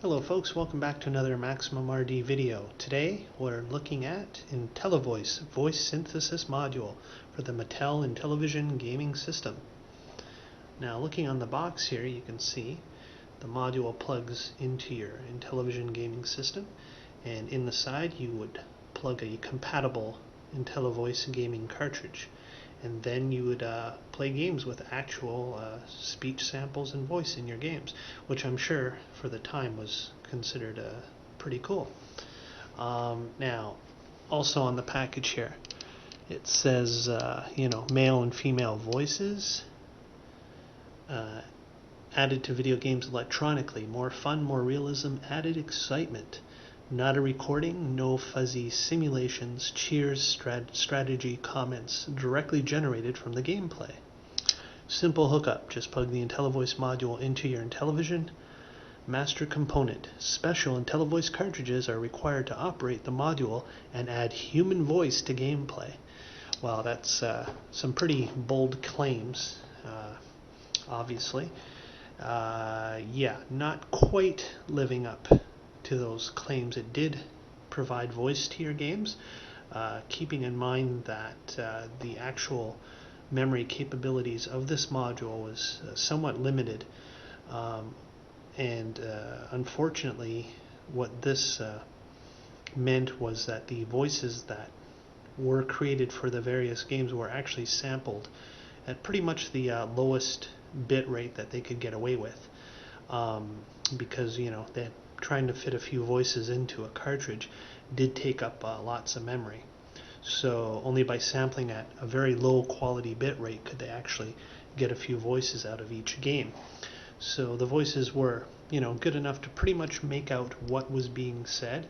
Hello folks, welcome back to another MaximumRD video. Today we're looking at Intellivoice Voice Synthesis Module for the Mattel Intellivision gaming system. Now looking on the box here, you can see the module plugs into your Intellivision gaming system, and in the side you would plug a compatible Intellivoice gaming cartridge, and then you would play games with actual speech samples and voice in your games, which I'm sure for the time was considered pretty cool. Now, also on the package here, it says, male and female voices added to video games electronically. More fun, more realism, added excitement. Not a recording, no fuzzy simulations, cheers, strategy, comments directly generated from the gameplay. Simple hookup, just plug the Intellivoice module into your Intellivision master component. Special Intellivoice cartridges are required to operate the module and add human voice to gameplay. Well, that's some pretty bold claims, obviously. Yeah, not quite living up to those claims. It did provide voice to your games, keeping in mind that the actual memory capabilities of this module was somewhat limited, and unfortunately what this meant was that the voices that were created for the various games were actually sampled at pretty much the lowest bit rate that they could get away with, because they trying to fit a few voices into a cartridge did take up lots of memory. So only by sampling at a very low quality bit rate could they actually get a few voices out of each game. So the voices were good enough to pretty much make out what was being said,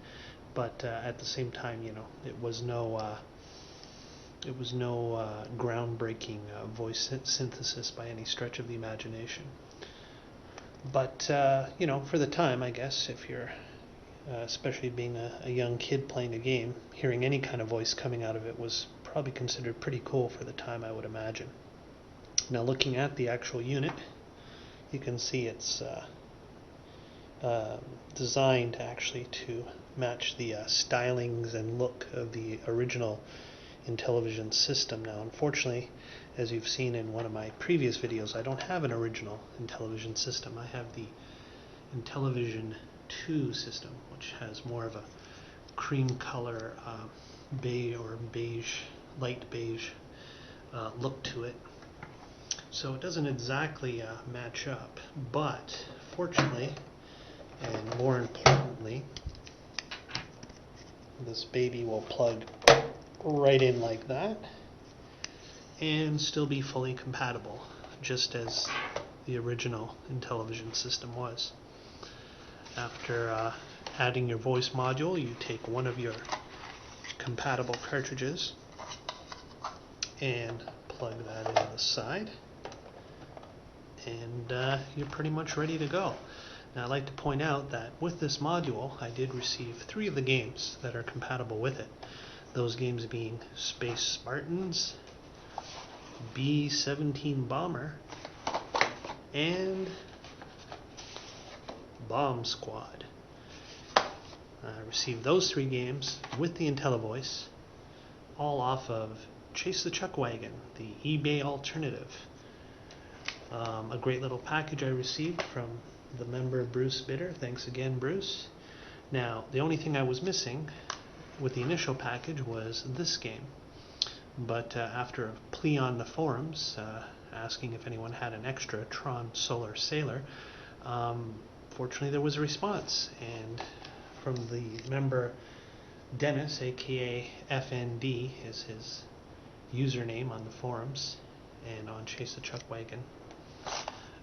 but at the same time it was no groundbreaking voice synthesis by any stretch of the imagination. But for the time, I guess, if you're especially being a young kid playing a game, hearing any kind of voice coming out of it was probably considered pretty cool for the time, I would imagine. Now looking at the actual unit, you can see it's designed actually to match the stylings and look of the original Intellivision system. Now unfortunately, as you've seen in one of my previous videos, I don't have an original Intellivision system. I have the Intellivision 2 system, which has more of a cream color beige or beige, light beige look to it. So it doesn't exactly match up, but fortunately, and more importantly, this baby will plug right in like that and still be fully compatible, just as the original Intellivision system was. After adding your voice module, you take one of your compatible cartridges and plug that into the side, and you're pretty much ready to go. Now I'd like to point out that with this module, I did receive 3 of the games that are compatible with it. Those games being Space Spartans, B-17 Bomber, and Bomb Squad. I received those 3 games with the Intellivoice, all off of Chase the Chuck Wagon, the eBay alternative. A great little package I received from the member Bruce Bitter. Thanks again, Bruce. Now, the only thing I was missing with the initial package was this game. But after a plea on the forums, asking if anyone had an extra Tron Solar Sailor, fortunately there was a response, and from the member Dennis, aka FND is his username on the forums and on Chase the Chuck Wagon,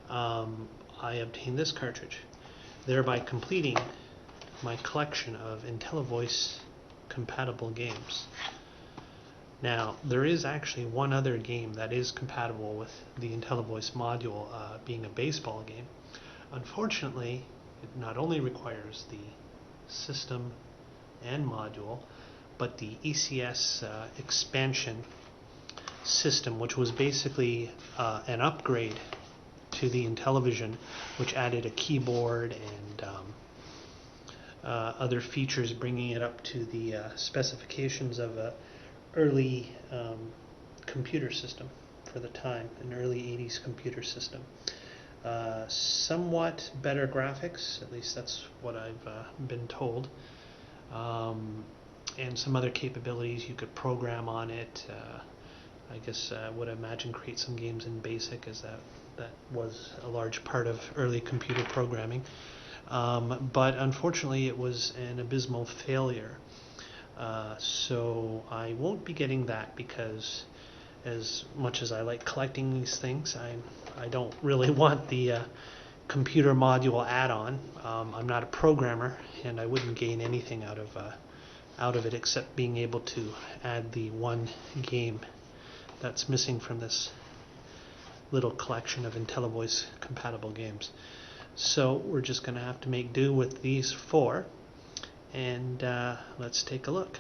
I obtained this cartridge, thereby completing my collection of Intellivoice compatible games. Now, there is actually one other game that is compatible with the Intellivoice module, being a baseball game. Unfortunately, it not only requires the system and module, but the ECS expansion system, which was basically an upgrade to the Intellivision, which added a keyboard and other features, bringing it up to the specifications of a early computer system for the time, an early 80s computer system. Somewhat better graphics, at least that's what I've been told, and some other capabilities you could program on it. I guess I would imagine create some games in BASIC, as that was a large part of early computer programming. But unfortunately it was an abysmal failure. So I won't be getting that, because as much as I like collecting these things, I don't really want the computer module add-on. I'm not a programmer, and I wouldn't gain anything out of it except being able to add the one game that's missing from this little collection of Intellivoice compatible games. So we're just going to have to make do with these four, and let's take a look.